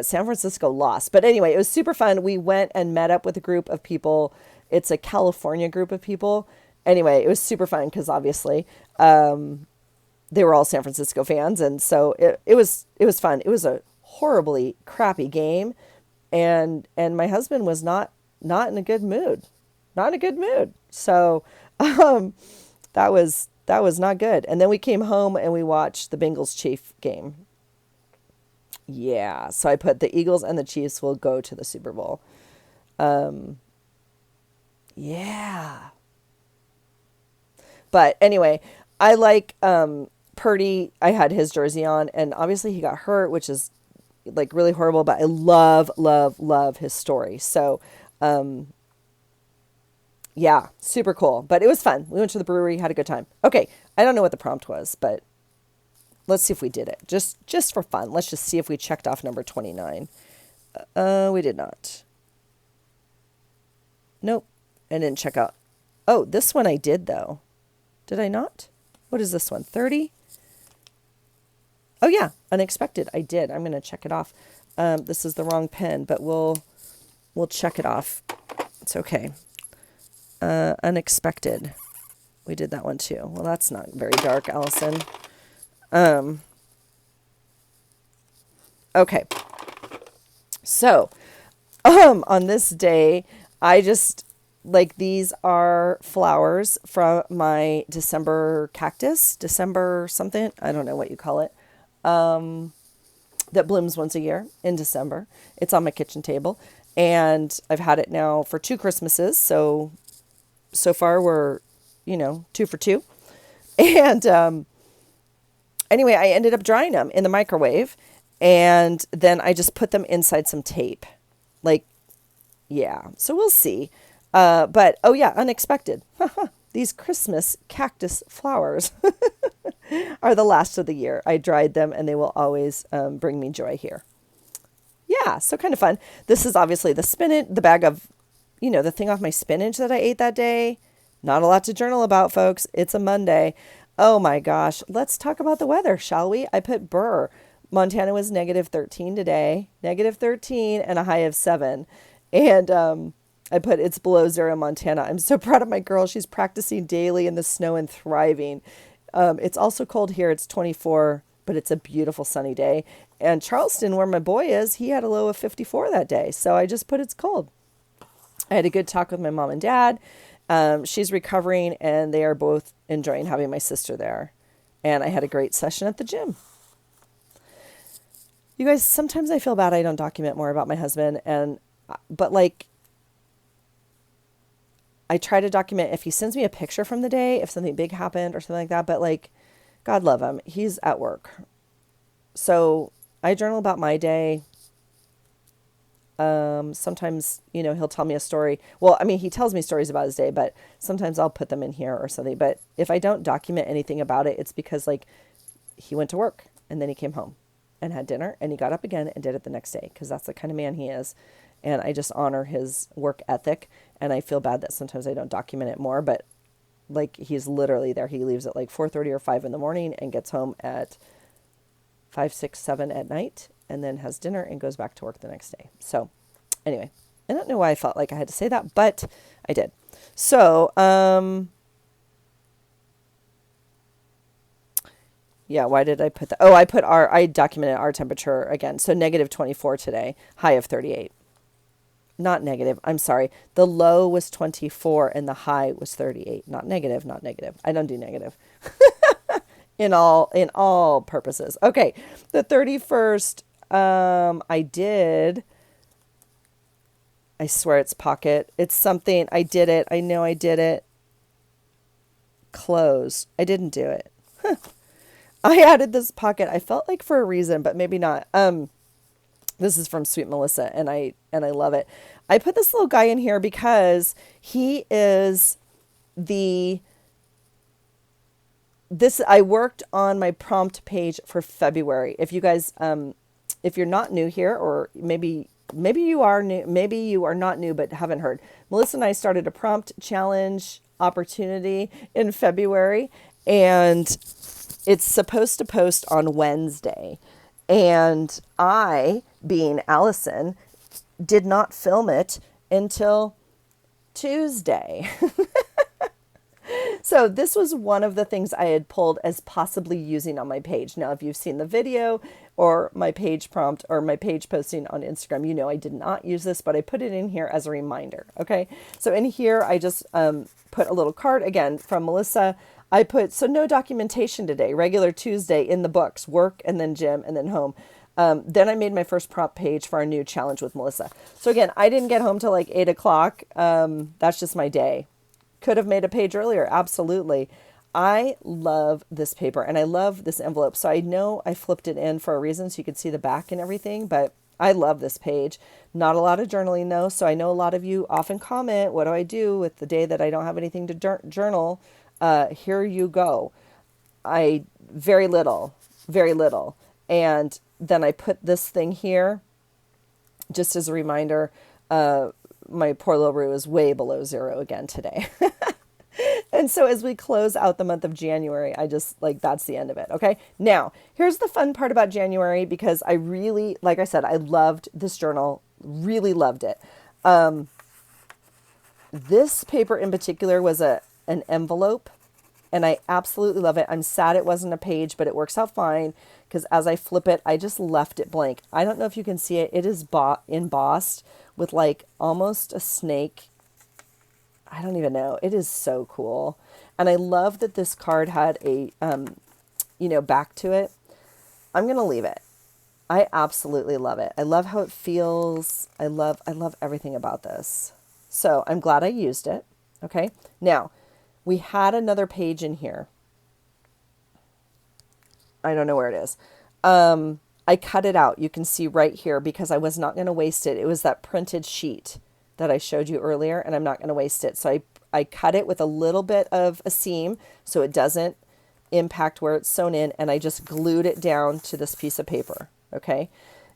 San Francisco lost. But anyway, it was super fun. We went and met up with a group of people. It's a California group of people. Anyway, it was super fun because obviously, they were all San Francisco fans. And so it was fun. It was a horribly crappy game. And my husband was not in a good mood, So, that was not good. And then we came home and we watched the Bengals Chief game. Yeah. So I put the Eagles and the Chiefs will go to the Super Bowl. Yeah. But anyway, I like, Purdy. I had his jersey on and obviously he got hurt, which is like really horrible, but I love, love, love his story. So, yeah, super cool, but it was fun. We went to the brewery, had a good time. Okay. I don't know what the prompt was, but let's see if we did it just for fun. Let's just see if we checked off number 29. We did not. Nope. I didn't check out. Oh, this one I did though. Did I not? What is this one? 30? Oh yeah, unexpected. I did. I'm going to check it off. This is the wrong pen, but we'll check it off. It's okay. Unexpected. We did that one too. Well, that's not very dark, Allison. Okay. So, on this day, I just like, these are flowers from my December cactus, December something. I don't know what you call it. That blooms once a year in December. It's on my kitchen table and I've had it now for 2 Christmases. So far we're, 2 for 2. And, anyway, I ended up drying them in the microwave and then I just put them inside some tape. Like, yeah, so we'll see. But, oh yeah, unexpected. These Christmas cactus flowers are the last of the year. I dried them and they will always bring me joy here. Yeah, so kind of fun. This is obviously the spinach, the bag of, the thing off my spinach that I ate that day. Not a lot to journal about, folks. It's a Monday. Oh my gosh. Let's talk about the weather, shall we? I put Burr. Montana was -13 today. -13 and a high of 7. And I put it's below zero in Montana. I'm so proud of my girl. She's practicing daily in the snow and thriving. It's also cold here. It's 24, but it's a beautiful sunny day. And Charleston, where my boy is, he had a low of 54 that day. So I just put it's cold. I had a good talk with my mom and dad. She's recovering and they are both enjoying having my sister there. And I had a great session at the gym. You guys, sometimes I feel bad I don't document more about my husband. But like, I try to document if he sends me a picture from the day, if something big happened or something like that. But like, God love him. He's at work. So I journal about my day. Sometimes, he'll tell me a story. Well, I mean, he tells me stories about his day, but sometimes I'll put them in here or something. But if I don't document anything about it, it's because like he went to work and then he came home and had dinner and he got up again and did it the next day because that's the kind of man he is. And I just honor his work ethic. And I feel bad that sometimes I don't document it more, but like he's literally there. He leaves at like 4:30 or 5 in the morning and gets home at 5, 6, 7 at night and then has dinner and goes back to work the next day. So anyway, I don't know why I felt like I had to say that, but I did. So, yeah, why did I put that? Oh, I documented our temperature again. So negative 24 today, high of 38. Not negative. I'm sorry. The low was 24 and the high was 38. Not negative, not negative. I don't do negative. In all purposes. Okay. The 31st, I swear it's pocket. It's something. I did it. I know I did it. Close. I didn't do it. I added this pocket. I felt like for a reason, but maybe not. This is from Sweet Melissa and I love it. I put this little guy in here because he is I worked on my prompt page for February. If you guys, if you're not new here, or maybe you are new, maybe you are not new, but haven't heard. Melissa and I started a prompt challenge opportunity in February, and it's supposed to post on Wednesday. And I, being Allison, did not film it until Tuesday. So this was one of the things I had pulled as possibly using on my page. Now, if you've seen the video or my page prompt or my page posting on Instagram, you know I did not use this, but I put it in here as a reminder. Okay. So in here, I just put a little card again from Melissa. I put, so no documentation today, regular Tuesday in the books, work and then gym and then home. Then I made my first prompt page for our new challenge with Melissa. So again, I didn't get home till like 8 o'clock. That's just my day. Could have made a page earlier. Absolutely. I love this paper and I love this envelope. So I know I flipped it in for a reason so you could see the back and everything, but I love this page. Not a lot of journaling though. So I know a lot of you often comment, what do I do with the day that I don't have anything to journal? Here you go. Very little. And then I put this thing here just as a reminder. My poor little Rue is way below zero again today. And so as we close out the month of January, I just that's the end of it. Okay. Now here's the fun part about January, because I really, like I said, I loved this journal, really loved it. This paper in particular was an envelope, and I absolutely love it. I'm sad it wasn't a page, but it works out fine because as I flip it, I just left it blank. I don't know if you can see it. It is embossed with almost a snake. I don't even know. It is so cool. And I love that this card had a, back to it. I'm going to leave it. I absolutely love it. I love how it feels. I love everything about this. So I'm glad I used it. Okay. Now we had another page in here. I don't know where it is. I cut it out. You can see right here because I was not going to waste it. It was that printed sheet that I showed you earlier, and I'm not going to waste it. So I cut it with a little bit of a seam so it doesn't impact where it's sewn in, and I just glued it down to this piece of paper. Okay.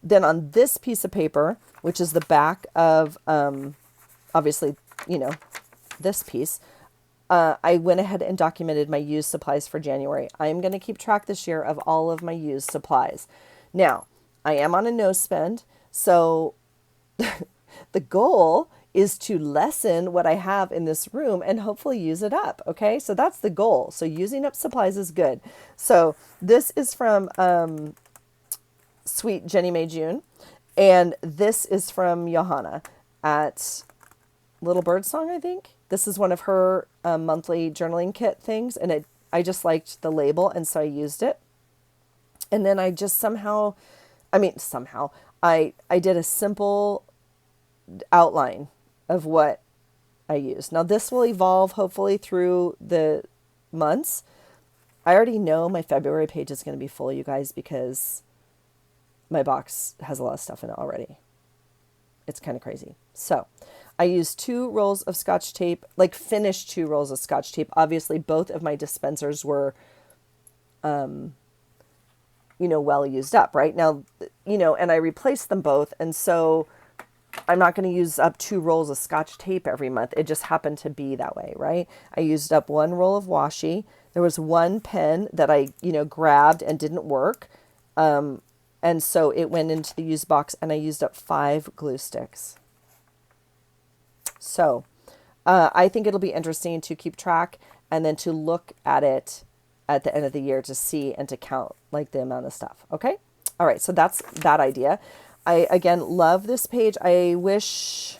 Then on this piece of paper, which is the back of, obviously, this piece, I went ahead and documented my used supplies for January. I'm going to keep track this year of all of my used supplies. Now, I am on a no spend, so the goal is to lessen what I have in this room and hopefully use it up. Okay, so that's the goal. So using up supplies is good. So this is from Sweet Jenny May June, and this is from Johanna at Little Bird Song, I think. This is one of her monthly journaling kit things, and I just liked the label, and so I used it. And then I just I did a simple outline of what I used. Now this will evolve hopefully through the months. I already know my February page is going to be full, you guys, because my box has a lot of stuff in it already. It's kind of crazy. So I used 2 rolls of Scotch tape, like finished 2 rolls of Scotch tape. Obviously both of my dispensers were, well used up right now, and I replaced them both. And so I'm not going to use up 2 rolls of Scotch tape every month. It just happened to be that way, right? I used up 1 roll of washi. There was 1 pen that I, grabbed and didn't work. And so it went into the use box, and I used up 5 glue sticks. So I think it'll be interesting to keep track and then to look at it at the end of the year to see and to count like the amount of stuff. Okay. All right. So that's that idea. I, again, love this page. I wish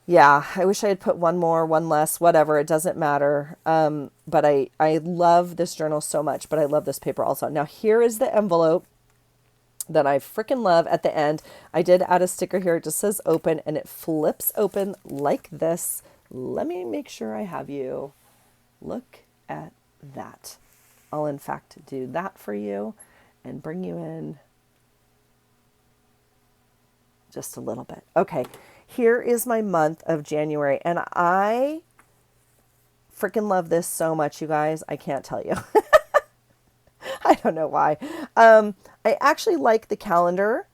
I had put 1 more, 1 less, whatever. It doesn't matter. But I love this journal so much, but I love this paper also. Now here is the envelope that I freaking love at the end. I did add a sticker here. It just says open, and it flips open like this. Let me make sure I have you. Look at that. I'll in fact do that for you and bring you in just a little bit. Okay, here is my month of January, and I freaking love this so much, you guys. I can't tell you. I don't know why. I actually like the calendar.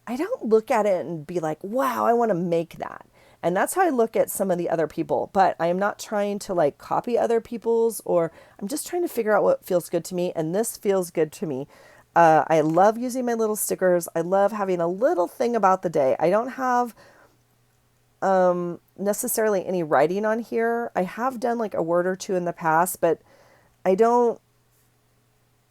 I don't look at it and be like, wow, I want to make that. And that's how I look at some of the other people, but I am not trying to like copy other people's, or I'm just trying to figure out what feels good to me. And this feels good to me. I love using my little stickers. I love having a little thing about the day. I don't have necessarily any writing on here. I have done like a word or 2 in the past, but I don't,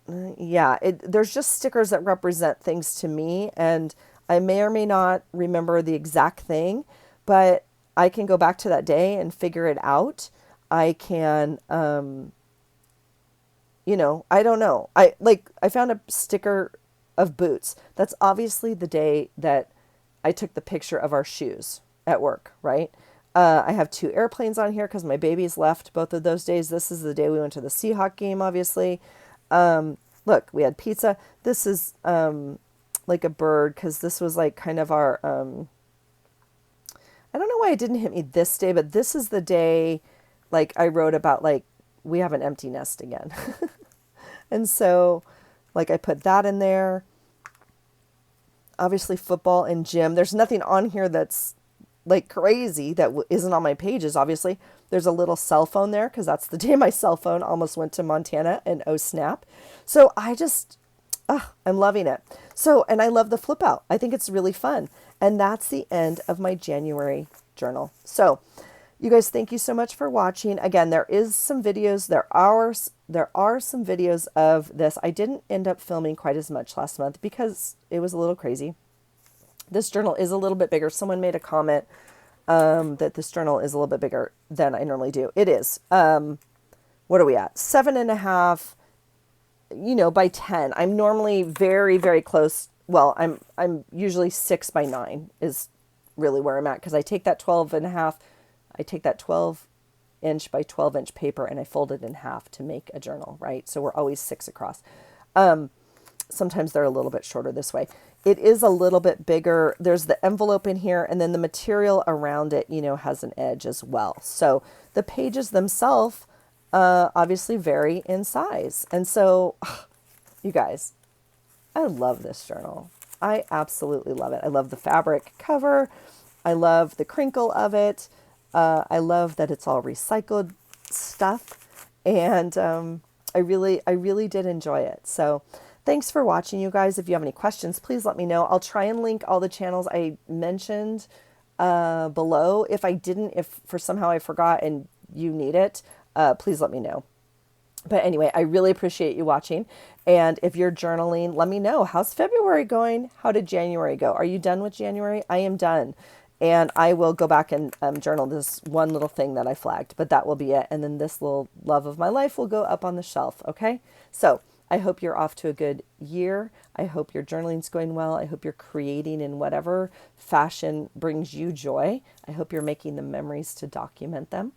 there's just stickers that represent things to me, and I may or may not remember the exact thing, but I can go back to that day and figure it out. I can, I don't know. I found a sticker of boots. That's obviously the day that I took the picture of our shoes at work, right? I have 2 airplanes on here because my babies left both of those days. This is the day we went to the Seahawk game, obviously. Look, we had pizza. This is like a bird because this was like kind of our, I don't know why it didn't hit me this day, but this is the day like I wrote about like we have an empty nest again. And so like I put that in there. Obviously football and gym. There's nothing on here that's like crazy that isn't on my pages. Obviously there's a little cell phone there because that's the day my cell phone almost went to Montana, and oh snap. So I just, I'm loving it. So, and I love the flip out. I think it's really fun. And that's the end of my January journal. So you guys, thank you so much for watching. Again, there is some videos. There are some videos of this. I didn't end up filming quite as much last month because it was a little crazy. This journal is a little bit bigger. Someone made a comment that this journal is a little bit bigger than I normally do. It is. What are we at? 7.5, by 10. I'm normally very, very close. Well, I'm usually 6 by 9 is really where I'm at, because I take that 12.5, I take that 12-inch by 12-inch paper and I fold it in half to make a journal, right? So we're always 6 across. Sometimes they're a little bit shorter this way. It is a little bit bigger. There's the envelope in here, and then the material around it, has an edge as well. So the pages themselves obviously vary in size. And so, you guys, I love this journal. I absolutely love it. I love the fabric cover. I love the crinkle of it. I love that it's all recycled stuff. And I really did enjoy it. So Thanks for watching, you guys. If you have any questions, please let me know. I'll try and link all the channels I mentioned below. If I didn't, if for somehow I forgot and you need it, please let me know. But anyway, I really appreciate you watching. And if you're journaling, let me know. How's February going? How did January go? Are you done with January? I am done. And I will go back and journal this one little thing that I flagged, but that will be it. And then this little love of my life will go up on the shelf. Okay. So I hope you're off to a good year. I hope your journaling's going well. I hope you're creating in whatever fashion brings you joy. I hope you're making the memories to document them.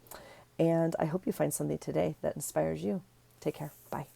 And I hope you find something today that inspires you. Take care. Bye.